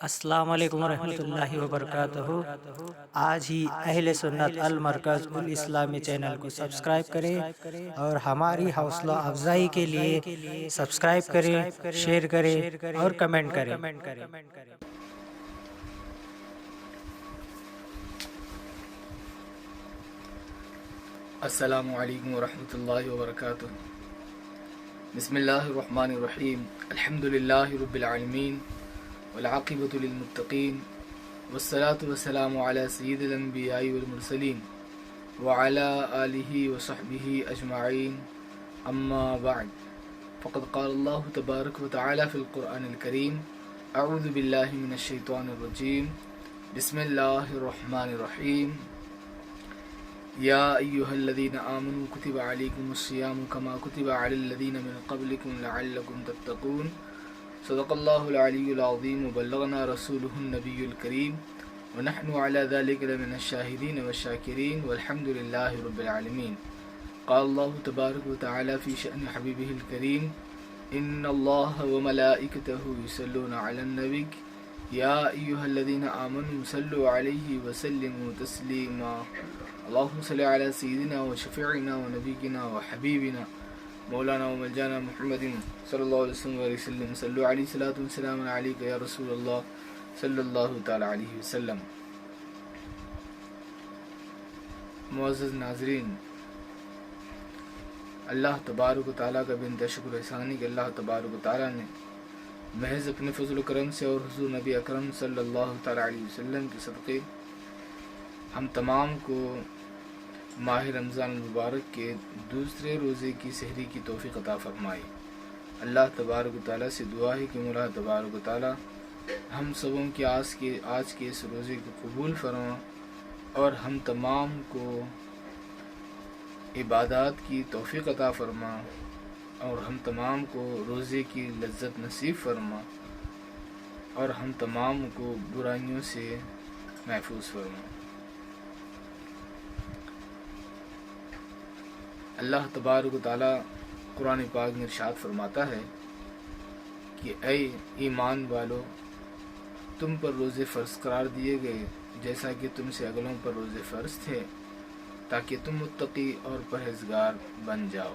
السلام علیکم ورحمۃ اللہ وبرکاتہ۔ آج ہی اہل سنت المرکز الاسلامی چینل کو سبسکرائب کریں اور ہماری حوصلہ افزائی کے لیے سبسکرائب کریں، شیئر کریں اور کمنٹ کریں۔ السلام علیکم ورحمۃ اللہ وبرکاتہ۔ بسم اللہ الرحمن الرحیم۔ الحمد للہ رب العالمین والعاقبۃ للمتقین والصلاة والسلام علی سید الانبیاء والمرسلین وعلی آلہ وصحبہ اجمعین، اما بعد فقد قال اللہ تبارک وتعالی فی القرآن الکریم، اعوذ باللہ من الشیطان الرجیم، بسم اللہ الرحمن الرحیم۔ یا ایہا الذین آمنوا کتب علیکم الصیام کما کتب علی الذین من قبلکم لعلکم تتقون۔ صدق اللہ العلی العظیم وبلغنا رسولہ النبی الکریم ونحن علی ذلک لمن الشاہدین والشاکرین والحمد للہ رب العالمین۔ قال اللہ تبارک وتعالی فی شأن حبیبہ الکریم، ان اللہ وملائکتہ یصلون علی النبی یا ایہا الذین آمنوا صلوا علیہ وسلموا تسلیما۔ اللہم صلی علی سیدنا و شفیعنا و نبینا و حبیبنا مولانا و ملجانا محمد صلی اللہ علیہ وسلم، صلو علیہ صلاۃ وسلام علیک یا رسول اللہ صلی اللہ تعالی علیہ وسلم۔ معزز ناظرین، اللہ تبارک و تعالیٰ کا بنت شکر احسانی کہ اللہ تبارک و تعالیٰ نے محض اپنے فضل و کرم سے اور حضور نبی اکرم صلی اللہ تعالی علیہ وسلم کے صدقے ہم تمام کو ماہ رمضان المبارک کے دوسرے روزے کی سحری کی توفیق عطا فرمائی۔ اللہ تبارک و تعالیٰ سے دعا ہے کہ مولا تبارک و تعالیٰ ہم سبوں کی آج کے اس روزے کو قبول فرما اور ہم تمام کو عبادات کی توفیق عطا فرما اور ہم تمام کو روزے کی لذت نصیب فرما اور ہم تمام کو برائیوں سے محفوظ فرما۔ اللہ تبارک و تعالیٰ قرآن پاک میں ارشاد فرماتا ہے کہ اے ایمان والو، تم پر روزے فرض قرار دیے گئے جیسا کہ تم سے اگلوں پر روزے فرض تھے، تاکہ تم متقی اور پرہیزگار بن جاؤ۔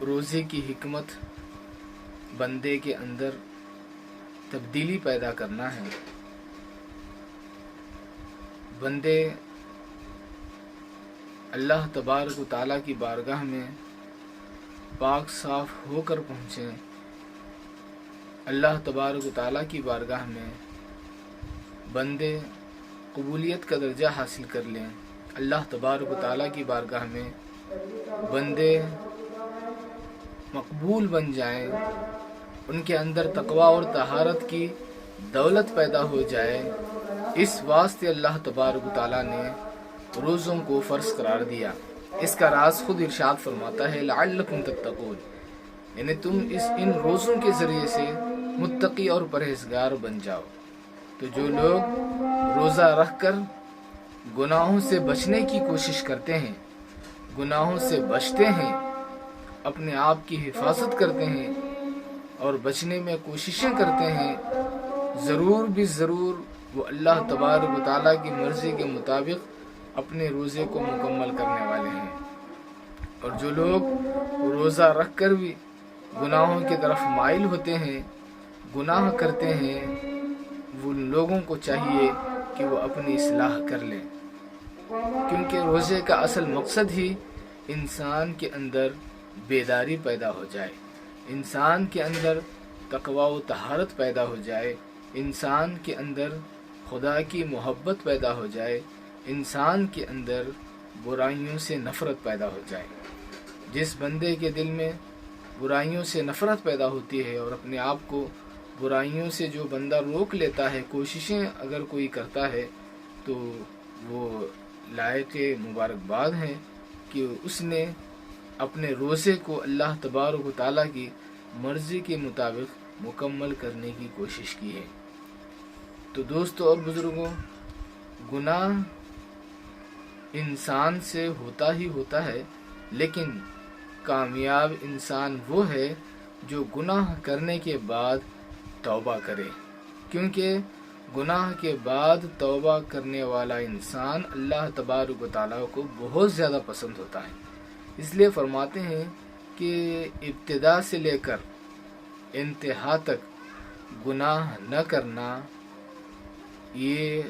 روزے کی حکمت بندے کے اندر تبدیلی پیدا کرنا ہے۔ بندے اللہ تبارک و تعالیٰ کی بارگاہ میں پاک صاف ہو کر پہنچیں، اللہ تبارک و تعالیٰ کی بارگاہ میں بندے قبولیت کا درجہ حاصل کر لیں، اللہ تبارک و تعالیٰ کی بارگاہ میں بندے مقبول بن جائیں، ان کے اندر تقوی اور طہارت کی دولت پیدا ہو جائے۔ اس واسطے اللہ تبارک و تعالیٰ نے روزوں کو فرض قرار دیا۔ اس کا راز خود ارشاد فرماتا ہے لعلکم تتقون، یعنی تم ان روزوں کے ذریعے سے متقی اور پرہیزگار بن جاؤ۔ تو جو لوگ روزہ رکھ کر گناہوں سے بچنے کی کوشش کرتے ہیں، گناہوں سے بچتے ہیں، اپنے آپ کی حفاظت کرتے ہیں اور بچنے میں کوششیں کرتے ہیں، ضرور بھی ضرور وہ اللہ تبارک و تعالیٰ کی مرضی کے مطابق اپنے روزے کو مکمل کرنے والے ہیں۔ اور جو لوگ روزہ رکھ کر بھی گناہوں کی طرف مائل ہوتے ہیں، گناہ کرتے ہیں، وہ لوگوں کو چاہیے کہ وہ اپنی اصلاح کر لیں، کیونکہ روزے کا اصل مقصد ہی انسان کے اندر بیداری پیدا ہو جائے، انسان کے اندر تقوی و طہارت پیدا ہو جائے، انسان کے اندر خدا کی محبت پیدا ہو جائے، انسان کے اندر برائیوں سے نفرت پیدا ہو جائے۔ جس بندے کے دل میں برائیوں سے نفرت پیدا ہوتی ہے اور اپنے آپ کو برائیوں سے جو بندہ روک لیتا ہے، کوششیں اگر کوئی کرتا ہے، تو وہ لائق مبارکباد ہے کہ اس نے اپنے روزے کو اللہ تبارک و تعالیٰ کی مرضی کے مطابق مکمل کرنے کی کوشش کی ہے۔ تو دوستو اور بزرگوں، گناہ انسان سے ہوتا ہی ہوتا ہے، لیکن کامیاب انسان وہ ہے جو گناہ کرنے کے بعد توبہ کرے، کیونکہ گناہ کے بعد توبہ کرنے والا انسان اللہ تبارک و تعالیٰ کو بہت زیادہ پسند ہوتا ہے۔ اس لیے فرماتے ہیں کہ ابتدا سے لے کر انتہا تک گناہ نہ کرنا یہ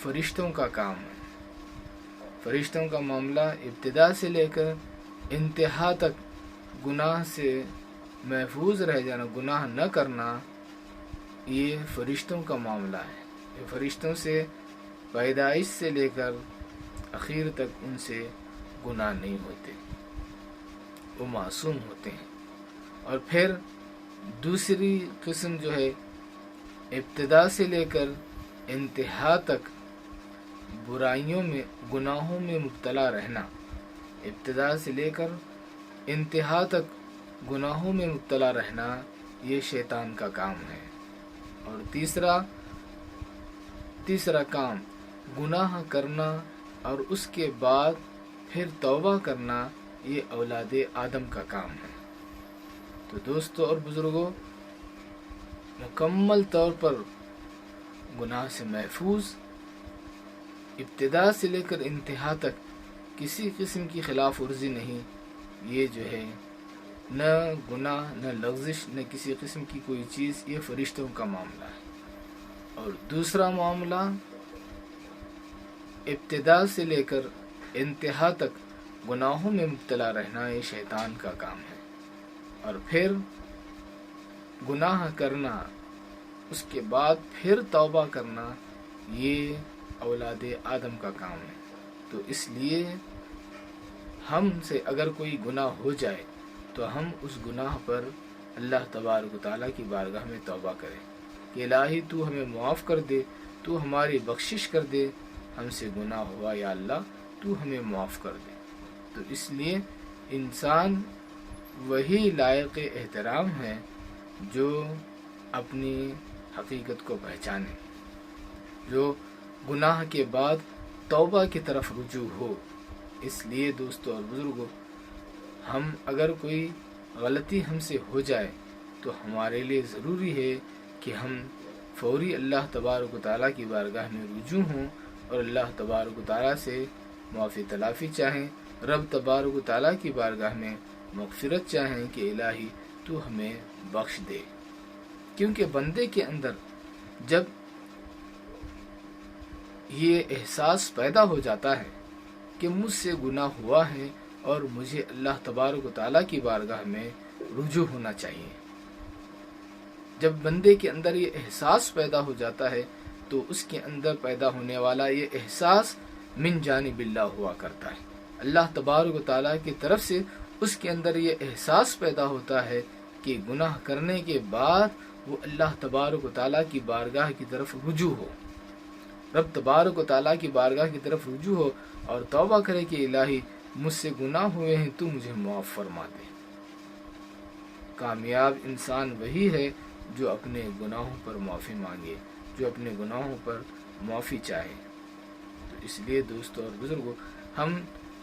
فرشتوں کا کام ہے۔ فرشتوں کا معاملہ ابتدا سے لے کر انتہا تک گناہ سے محفوظ رہ جانا، گناہ نہ کرنا، یہ فرشتوں کا معاملہ ہے۔ یہ فرشتوں سے پیدائش سے لے کر اخیر تک ان سے گناہ نہیں ہوتے، وہ معصوم ہوتے ہیں۔ اور پھر دوسری قسم جو ہے ابتدا سے لے کر انتہا تک برائیوں میں، گناہوں میں مبتلا رہنا، ابتدا سے لے کر انتہا تک گناہوں میں مبتلا رہنا یہ شیطان کا کام ہے۔ اور تیسرا کام گناہ کرنا اور اس کے بعد پھر توبہ کرنا یہ اولاد آدم کا کام ہے۔ تو دوستو اور بزرگوں، مکمل طور پر گناہ سے محفوظ، ابتدا سے لے کر انتہا تک کسی قسم کی خلاف ورزی نہیں، یہ جو ہے نہ گناہ، نہ لغزش، نہ کسی قسم کی کوئی چیز، یہ فرشتوں کا معاملہ ہے۔ اور دوسرا معاملہ ابتدا سے لے کر انتہا تک گناہوں میں مبتلا رہنا یہ شیطان کا کام ہے۔ اور پھر گناہ کرنا، اس کے بعد پھر توبہ کرنا یہ اولاد آدم کا کام ہے۔ تو اس لیے ہم سے اگر کوئی گناہ ہو جائے تو ہم اس گناہ پر اللہ تبارک و تعالیٰ کی بارگاہ میں توبہ کریں کہ الہی تو ہمیں معاف کر دے، تو ہماری بخشش کر دے، ہم سے گناہ ہوا یا اللہ تو ہمیں معاف کر دے۔ تو اس لیے انسان وہی لائق احترام ہے جو اپنی حقیقت کو پہچانے، جو گناہ کے بعد توبہ کی طرف رجوع ہو۔ اس لیے دوستو اور بزرگوں، ہم اگر کوئی غلطی ہم سے ہو جائے تو ہمارے لیے ضروری ہے کہ ہم فوری اللہ تبارک و تعالیٰ کی بارگاہ میں رجوع ہوں اور اللہ تبارک و تعالیٰ سے معافی تلافی چاہیں، رب تبارک و تعالیٰ کی بارگاہ میں مغفرت چاہیں کہ الہی تو ہمیں بخش دے۔ کیونکہ بندے کے اندر جب یہ احساس پیدا ہو جاتا ہے کہ مجھ سے گناہ ہوا ہے اور مجھے اللہ تبارک و تعالیٰ کی بارگاہ میں رجوع ہونا چاہیے، جب بندے کے اندر یہ احساس پیدا ہو جاتا ہے تو اس کے اندر پیدا ہونے والا یہ احساس من جانب اللہ ہوا کرتا ہے، اللہ تبارک و تعالیٰ کی طرف سے اس کے اندر یہ احساس پیدا ہوتا ہے کہ گناہ کرنے کے بعد وہ اللہ تبارک و تعالیٰ کی بارگاہ کی طرف رجوع ہو، رب تبارک و تعالیٰ کی بارگاہ کی طرف رجوع ہو اور توبہ کرے کہ الہی مجھ سے گناہ ہوئے ہیں تو مجھے معاف فرما دے۔ کامیاب انسان وہی ہے جو اپنے گناہوں پر معافی مانگے، جو اپنے گناہوں پر معافی چاہے۔ تو اس لیے دوستو اور بزرگوں، ہم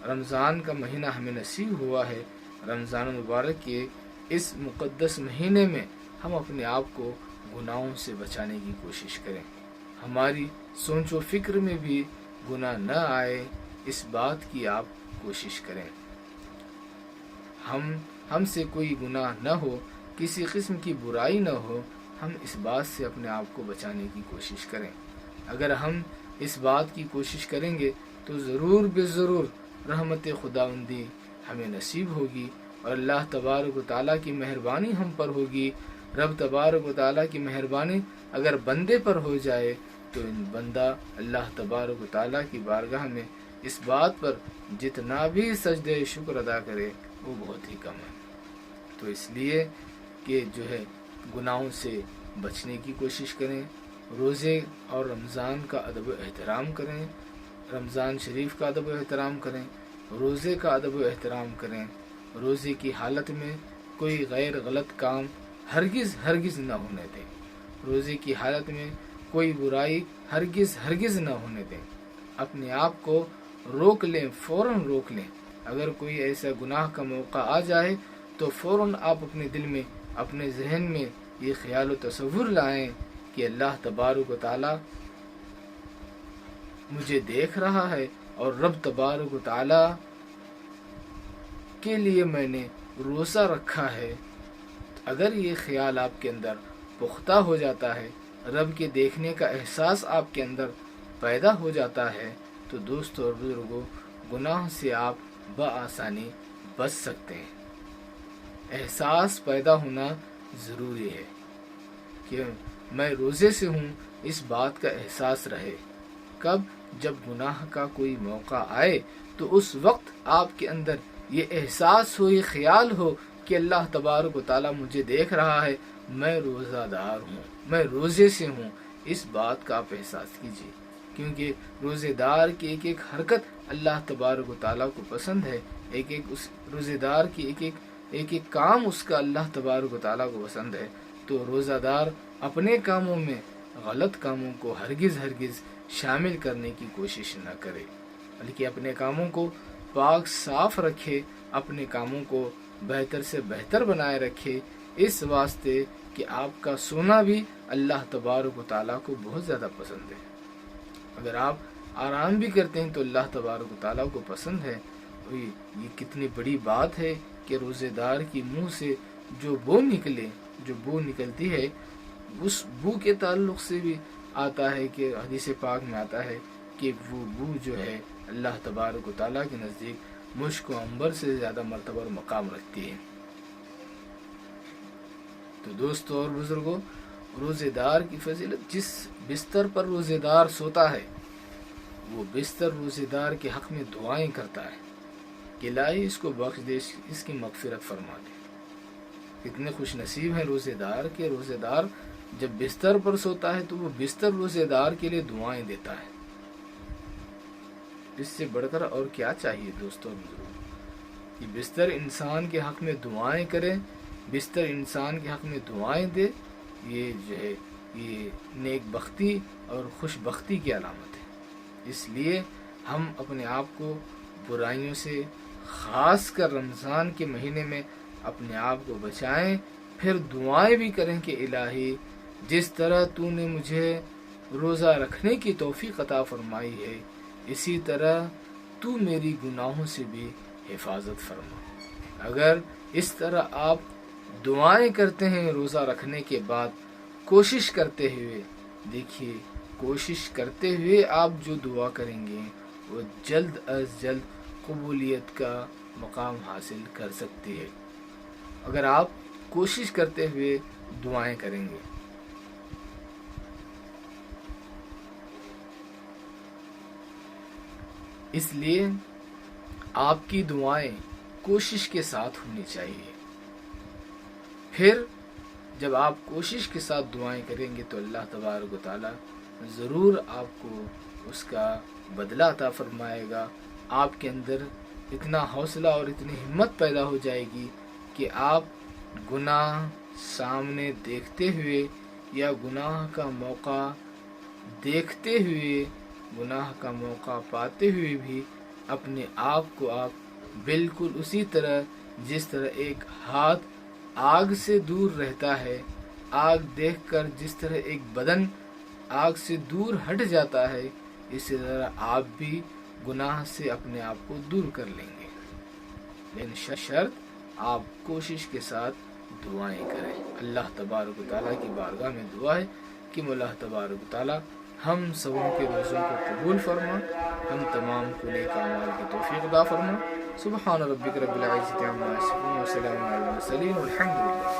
رمضان کا مہینہ ہمیں نصیب ہوا ہے، رمضان المبارک کے اس مقدس مہینے میں ہم اپنے آپ کو گناہوں سے بچانے کی کوشش کریں، ہماری سوچ و فکر میں بھی گناہ نہ آئے، اس بات کی آپ کوشش کریں، ہم سے کوئی گناہ نہ ہو، کسی قسم کی برائی نہ ہو، ہم اس بات سے اپنے آپ کو بچانے کی کوشش کریں۔ اگر ہم اس بات کی کوشش کریں گے تو ضرور بے ضرور رحمت خداوندی ہمیں نصیب ہوگی اور اللہ تبارک و تعالیٰ کی مہربانی ہم پر ہوگی۔ رب تبارک و تعالیٰ کی مہربانی اگر بندے پر ہو جائے تو بندہ اللہ تبارک و تعالیٰ کی بارگاہ میں اس بات پر جتنا بھی سجدہ شکر ادا کرے وہ بہت ہی کم ہے۔ تو اس لیے کہ جو ہے گناہوں سے بچنے کی کوشش کریں، روزے اور رمضان کا ادب و احترام کریں، رمضان شریف کا ادب و احترام کریں، روزے کا ادب و احترام کریں، روزے کی حالت میں کوئی غیر غلط کام ہرگز نہ ہونے دیں، روزے کی حالت میں کوئی برائی ہرگز نہ ہونے دیں، اپنے آپ کو روک لیں، فوراً روک لیں۔ اگر کوئی ایسا گناہ کا موقع آ جائے تو فوراً آپ اپنے دل میں، اپنے ذہن میں یہ خیال و تصور لائیں کہ اللہ تبارک و تعالی مجھے دیکھ رہا ہے اور رب تبارک و تعالی کے لیے میں نے روزہ رکھا ہے. اگر یہ خیال آپ کے اندر پختہ ہو جاتا ہے، رب کے دیکھنے کا احساس آپ کے اندر پیدا ہو جاتا ہے، تو دوستو اور بزرگوں، گناہ سے آپ بآسانی بچ سکتے ہیں. احساس پیدا ہونا ضروری ہے کہ میں روزے سے ہوں، اس بات کا احساس رہے. کب؟ جب گناہ کا کوئی موقع آئے تو اس وقت آپ کے اندر یہ احساس ہو، یہ خیال ہو کہ اللہ تبارک و تعالیٰ مجھے دیکھ رہا ہے، میں روزہ دار ہوں، میں روزے سے ہوں. اس بات کا آپ احساس کیجیے، کیونکہ روزے دار کی ایک ایک حرکت اللہ تبارک و تعالیٰ کو پسند ہے. ایک ایک اس روزے دار کی ایک ایک کام اس کا اللہ تبارک و تعالیٰ کو پسند ہے. تو روزہ دار اپنے کاموں میں غلط کاموں کو ہرگز شامل کرنے کی کوشش نہ کرے، بلکہ اپنے کاموں کو پاک صاف رکھے، اپنے کاموں کو بہتر سے بہتر بنائے رکھے، اس واسطے کہ آپ کا سونا بھی اللہ تبارک و تعالیٰ کو بہت زیادہ پسند ہے. اگر آپ آرام بھی کرتے ہیں تو اللہ تبارک و تعالیٰ کو پسند ہے. یہ کتنی بڑی بات ہے کہ روزے دار کی منہ سے جو بو نکلتی ہے، اس بو کے تعلق سے بھی آتا ہے کہ حدیث پاک میں آتا ہے کہ وہ بو جو ہے اللہ تبارک و تعالیٰ کے نزدیک مشک و عنبر سے زیادہ مرتبہ اور مقام رکھتی ہے. تو دوستو اور بزرگوں، روزے دار کی فضیلت، جس بستر پر روزے دار سوتا ہے وہ بستر روزے دار کے حق میں دعائیں کرتا ہے کہ الہی اس کو بخش دے، اس کی مغفرت فرما دے. کتنے خوش نصیب ہیں روزے دار کے روزے دار جب بستر پر سوتا ہے تو وہ بستر روزے دار کے لیے دعائیں دیتا ہے. اس سے بڑھ کر اور کیا چاہیے دوستوں اور بزرگوں؟ یہ بستر انسان کے حق میں دعائیں کرے، بستر انسان کے حق میں دعائیں دے، یہ جو ہے یہ نیک بختی اور خوش بختی کی علامت ہے. اس لیے ہم اپنے آپ کو برائیوں سے، خاص کر رمضان کے مہینے میں اپنے آپ کو بچائیں. پھر دعائیں بھی کریں کہ الہی جس طرح تو نے مجھے روزہ رکھنے کی توفیق عطا فرمائی ہے، اسی طرح تو میری گناہوں سے بھی حفاظت فرما. اگر اس طرح آپ دعائیں کرتے ہیں روزہ رکھنے کے بعد، کوشش کرتے ہوئے، دیکھیے کوشش کرتے ہوئے آپ جو دعا کریں گے وہ جلد از جلد قبولیت کا مقام حاصل کر سکتی ہے. اگر آپ کوشش کرتے ہوئے دعائیں کریں گے. اس لیے آپ کی دعائیں کوشش کے ساتھ ہونی چاہیے. پھر جب آپ کوشش کے ساتھ دعائیں کریں گے تو اللہ تبارک و تعالی ضرور آپ کو اس کا بدلہ عطا فرمائے گا. آپ کے اندر اتنا حوصلہ اور اتنی ہمت پیدا ہو جائے گی کہ آپ گناہ سامنے دیکھتے ہوئے یا گناہ کا موقع دیکھتے ہوئے، گناہ کا موقع پاتے ہوئے بھی اپنے آپ کو آپ بالکل اسی طرح جس طرح ایک ہاتھ آگ سے دور رہتا ہے، آگ دیکھ کر جس طرح ایک بدن آگ سے دور ہٹ جاتا ہے، اسی طرح آپ بھی گناہ سے اپنے آپ کو دور کر لیں گے. لیکن شرط آپ کوشش کے ساتھ دعائیں کریں. اللہ تبارک و تعالیٰ کی بارگاہ میں دعا ہے کہ اللہ تبارک و تعالیٰ ہم سبوں کے روزوں کو قبول فرما، ہم تمام کو نیک اعمال کی توفیق عطا فرما. سبحان ربک رب العزت عما یصفون وسلام علی المرسلین والحمد للہ.